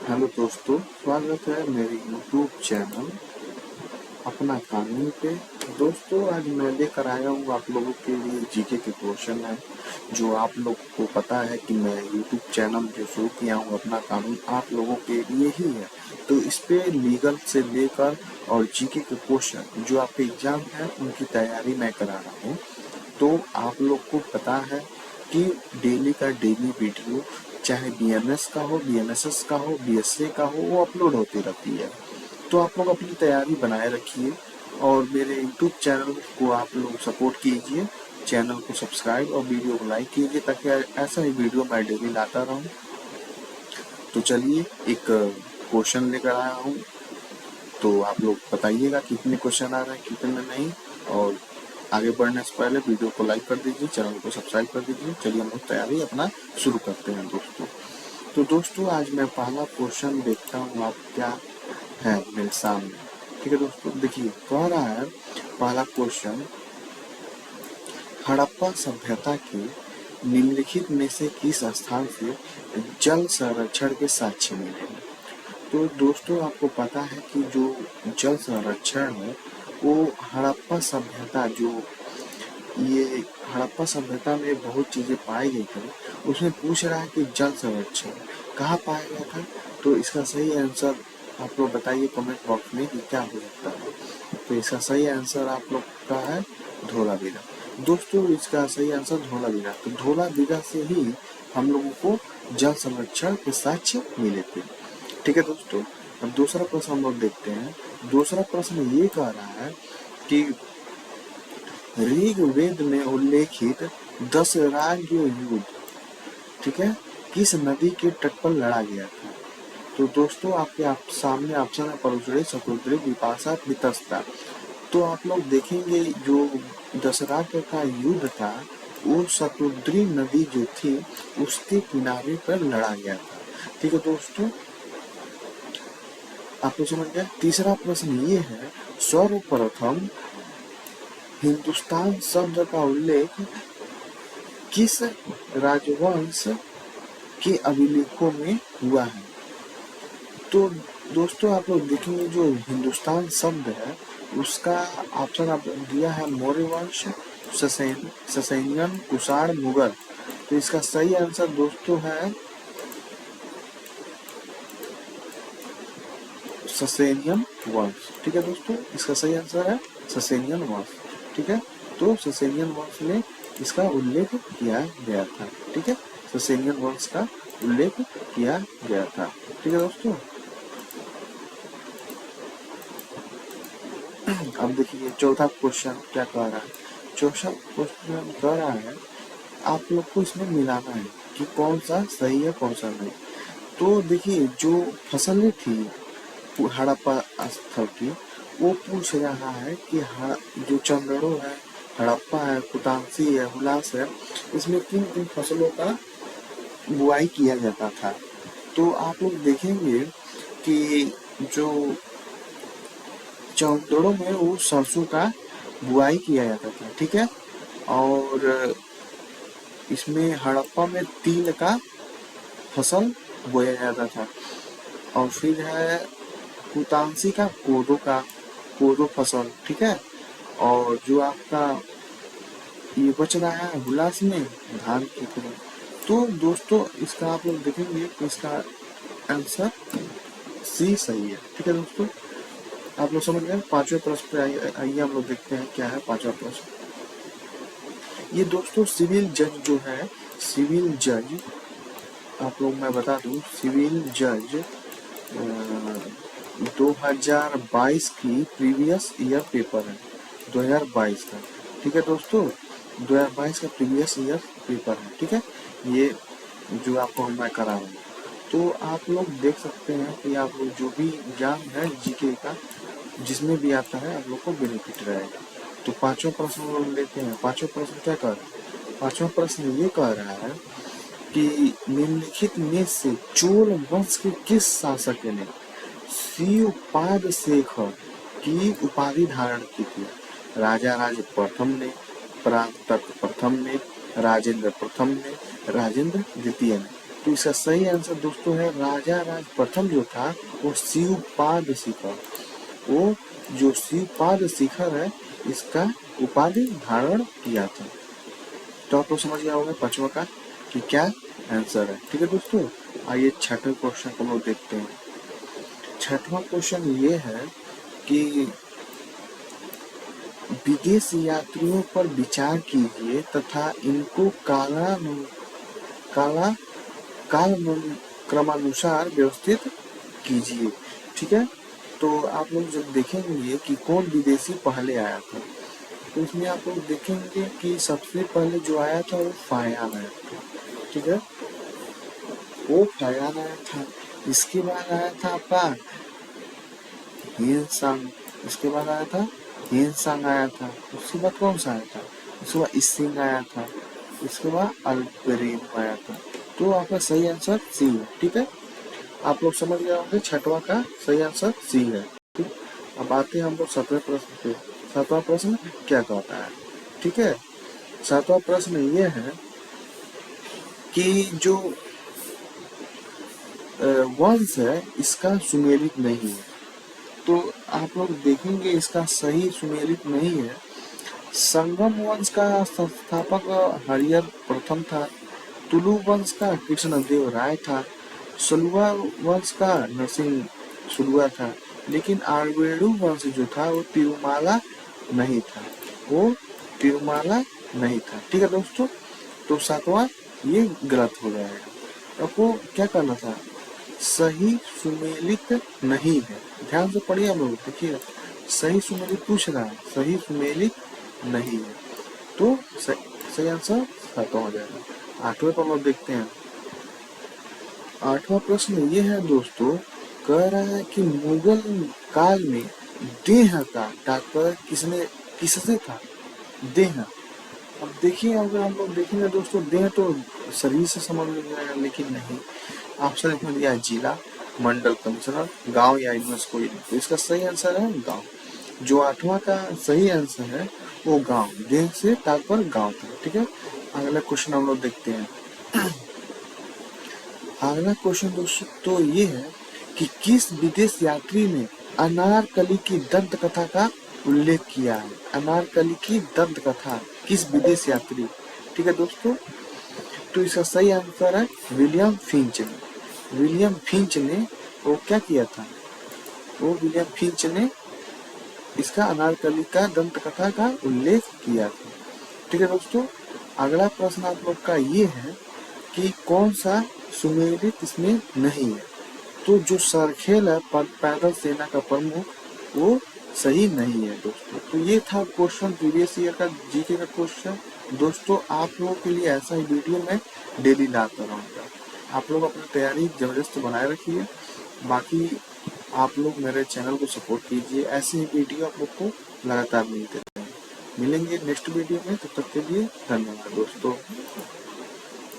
Hello दोस्तों, स्वागत है मेरे YouTube चैनल अपना कहानी पे। दोस्तों, आज मैं लेकर आया हूँ आप लोगों के लिए जीके के क्वेश्चन है। जो आप लोग को पता है कि मैं YouTube चैनल जो शुरू किया हूँ अपना कानून आप लोगों के लिए ही है। तो इस पे लीगल से लेकर और जीके के क्वेश्चन जो आपके एग्जाम है उनकी तैयारी मैं करा रहा हूँ। तो आप लोग को पता है कि डेली का डेली वीडियो चाहे बीएमएस का हो, बीएमएसएस का हो, बीएसए का हो, वो अपलोड होती रहती है। तो आप लोग अपनी तैयारी बनाए रखिए और मेरे यूट्यूब चैनल को आप लोग सपोर्ट कीजिए। चैनल को सब्सक्राइब और वीडियो को लाइक कीजिए ताकि ऐसा ही वीडियो मैं डेली लाता रहूं। तो चलिए एक क्वेश्चन लेकर आया हूँ, तो आप लोग बताइएगा कितने क्वेश्चन आ रहे हैं कितने नहीं। और आगे बढ़ने से पहले वीडियो को लाइक कर दीजिए, चैनल को सब्सक्राइब कर दीजिए। चलिए हम लोग तैयारी अपना शुरू करते हैं दोस्तों। तो दोस्तों, आज मैं पहला क्वेश्चन देखता हूँ आप क्या है मेरे सामने। ठीक है दोस्तों, देखिए कह रहा है पहला क्वेश्चन, हड़प्पा सभ्यता के निम्नलिखित में से किस स्थान से जल संरक्षण के साक्ष्य मिले हैं। तो दोस्तों, आपको पता है कि जो जल संरक्षण है वो हड़प्पा सभ्यता जो ये हड़प्पा सभ्यता में बहुत चीजें पाई गई थी, उसमें पूछ रहा है कि जल संरक्षण कहाँ पाया गया था। तो इसका सही आंसर आप लोग बताइए कमेंट बॉक्स में कि क्या हो सकता है। तो इसका सही आंसर आप लोग का है धोलावीरा। दोस्तों, इसका सही आंसर धोलावीरा। तो धोलावीरा से ही हम लोगों को जल संरक्षण के साक्ष्य मिले थे। ठीक है दोस्तों, अब दूसरा प्रश्न हम लोग देखते हैं। दूसरा प्रश्न ये कह रहा है कि ऋग्वेद में उल्लेखित 10 राज्य युद्ध, ठीक है, किस नदी के तट पर लड़ा गया था। तो दोस्तों, आपके सामने ऑप्शन है परुशड़ी, शतुद्री, विपाशा, वितस्ता। तो आप लोग देखेंगे जो दशरथ का युद्ध था वो शतुद्री नदी जो थी उसके किनारे पर लड़ा गया था। ठीक है दोस्तों, आपको समझ गया। तीसरा प्रश्न ये है, सर्वप्रथम हिंदुस्तान शब्द का उल्लेख किस राजवंश के अभिलेखों में हुआ है। तो दोस्तों, आप लोग देखेंगे जो हिंदुस्तान शब्द है उसका ऑप्शन आप दिया है मौर्य वंश, ससैनियन, कुषाण, मुगल। तो इसका सही आंसर दोस्तों है ससेनियन वंश। ठीक है दोस्तों, इसका सही आंसर है ससेनियन वंश। ठीक है, तो ससेनियन वंश में इसका उल्लेख किया गया था। ठीक है, ससेनियन वंश का उल्लेख किया गया था। ठीक है दोस्तों, अब देखिए चौथा क्वेश्चन क्या कह रहा है। चौथा क्वेश्चन कह रहा है आप लोग को इसमें मिलाना है कि कौन सा सही है कौन सा नहीं। तो देखिए जो फसलें थी हड़प्पा स्थल की, वो पूछ रहा है कि जो चंदड़ो है, हड़प्पा है, कुतांसी है, हुलास है, इसमें किन किन फसलों का बुआई किया जाता था। तो आप लोग देखेंगे कि जो चंदड़ो में वो सरसों का बुआई किया जाता था। ठीक है, और इसमें हड़प्पा में तिल का फसल बोया जाता था। और फिर है कुतांसी का कोदो फसल। ठीक है, और जो आपका ये बच रहा है हुलास में धान की फसल। तो दोस्तों, इसका आप लोग देखेंगे कि इसका आंसर सी सही है। ठीक है दोस्तों, आप लोग समझ गए। पांचवें प्रश्न पे आइए हम लोग देखते हैं क्या है पांचवा प्रश्न। ये दोस्तों सिविल जज जो है, सिविल जज आप लोग मैं बता दूं, सिविल जज 2022 की प्रीवियस ईयर पेपर है, 2022 का। ठीक है दोस्तों, 2022 का प्रीवियस ईयर पेपर है। ठीक है, ये जो आपको मैं करा हूँ। तो आप लोग देख सकते हैं कि आप लोग जो भी एग्जाम है जीके का जिसमें भी आता है आप लोग को बेनिफिट रहेगा। तो पांचवा प्रश्न लोग लेते हैं। पांचवा प्रश्न क्या कह रहा है। पांचवा प्रश्न ये कह रहा है कि निम्नलिखित में से चोल वंश के किस शासक ने शिवपाद शेखर की उपाधि धारण की थी। राजा राज प्रथम ने, परांतक प्रथम ने, राजेंद्र प्रथम ने, राजेंद्र द्वितीय ने। तो इसका सही आंसर दोस्तों है राजा राज प्रथम जो था वो शिवपाद शिखर। वो जो शिवपाद शिखर है इसका उपाधि धारण किया था। तो आप लोग समझ गया होगा पांचवा का कि क्या आंसर है। ठीक है दोस्तों, आइए छठवें क्वेश्चन को लोग देखते हैं। छठवां क्वेश्चन ये है कि विदेश यात्रियों पर विचार कीजिए तथा इनको काल क्रमानुसार व्यवस्थित कीजिए। ठीक है, तो आप लोग जब देखेंगे कि कौन विदेशी पहले आया था, तो इसमें आप लोग देखेंगे कि सबसे पहले जो आया था वो फायान आया था। ठीक है, वो फायान आया था। इसके बाद आया था आपका हियनसांग। इसके बाद आया था हियनसांग आया था। उसके बाद कौन सा आया था? उसके बाद इसिंग आया था। इसके बाद अल्पेरिन आया था। तो आपका सही आंसर सी है। ठीक है, आप लोग समझ गए होंगे छठवां का सही आंसर सी है। ठीक, अब आते हैं हम लोग सातवें प्रश्न पे। सातवां प्रश्न क्या कहता है? ठीक है, सातवां प्रश्न ये है कि जो वंश है इसका सुमेलित नहीं है। तो आप लोग देखेंगे इसका सही सुमेलित नहीं है। संगम वंश का संस्थापक हरिहर प्रथम था। तुलु वंश का कृष्णदेव राय था। सलुआ वंश का नरसिंह सुलुआ था। लेकिन आर्वेडु वंश जो था वो तिरुमाला नहीं था। वो तिरुमाला नहीं था। ठीक है दोस्तों, तो सातवां ये गलत हो जाएगा। आपको क्या करना था? सही सुमेलित नहीं है। ध्यान से पढ़िए आप लोग, देखिए सही सुमेलित पूछ रहा है, सही सुमेलित नहीं है। तो सही आंसर सातवां हो जाएगा। आठवें पर हम देखते हैं। आठवां प्रश्न ये है दोस्तों, कह रहा है कि मुगल काल में देह का तात्पर्य किससे था? देह। अब देखिए, अगर हम लोग देखेंगे दोस्तों, देह तो शरीर से समझ में जाएगा, लेकिन नहीं। ऑप्शन इसमें दिया है जिला, मंडल कमिश्नर, गांव या इनमें से कोई नहीं। तो इसका सही आंसर है गांव। जो आठवां का सही आंसर है वो गांव, देह से तात्पर्य गांव था। ठीक है, अगला क्वेश्चन हम लोग देखते हैं। अगला क्वेश्चन दोस्तों तो ये है कि किस विदेश यात्री ने अनारकली की दंत कथा का उल्लेख किया है? अनारकली की दंत कथा किस विदेश यात्री? ठीक है दोस्तों, तो इसका सही आंसर है विलियम फिंच ने। विलियम फिंच ने वो क्या किया था? वो विलियम फिंच ने इसका अनारकली का दंत कथा का उल्लेख किया था। ठीक है दोस्तों, अगला प्रश्न आप लोग का ये है कि कौन सा सुमेलित इसमें नहीं है? तो जो सरखेल है पैदल सेना का प्रमुख, वो सही नहीं है दोस्तों। तो ये था क्वेश्चन प्रीवियस ईयर का जीके का क्वेश्चन। दोस्तों आप लोगों के लिए ऐसा ही वीडियो मैं डेली लाता रहूँगा। आप लोग अपनी तैयारी जबरदस्त बनाए रखिए। बाकी आप लोग मेरे चैनल को सपोर्ट कीजिए। ऐसे ही वीडियो आप लोग को लगातार मिलते रहेंगे। मिलेंगे नेक्स्ट वीडियो में, तब तक के लिए धन्यवाद दोस्तों।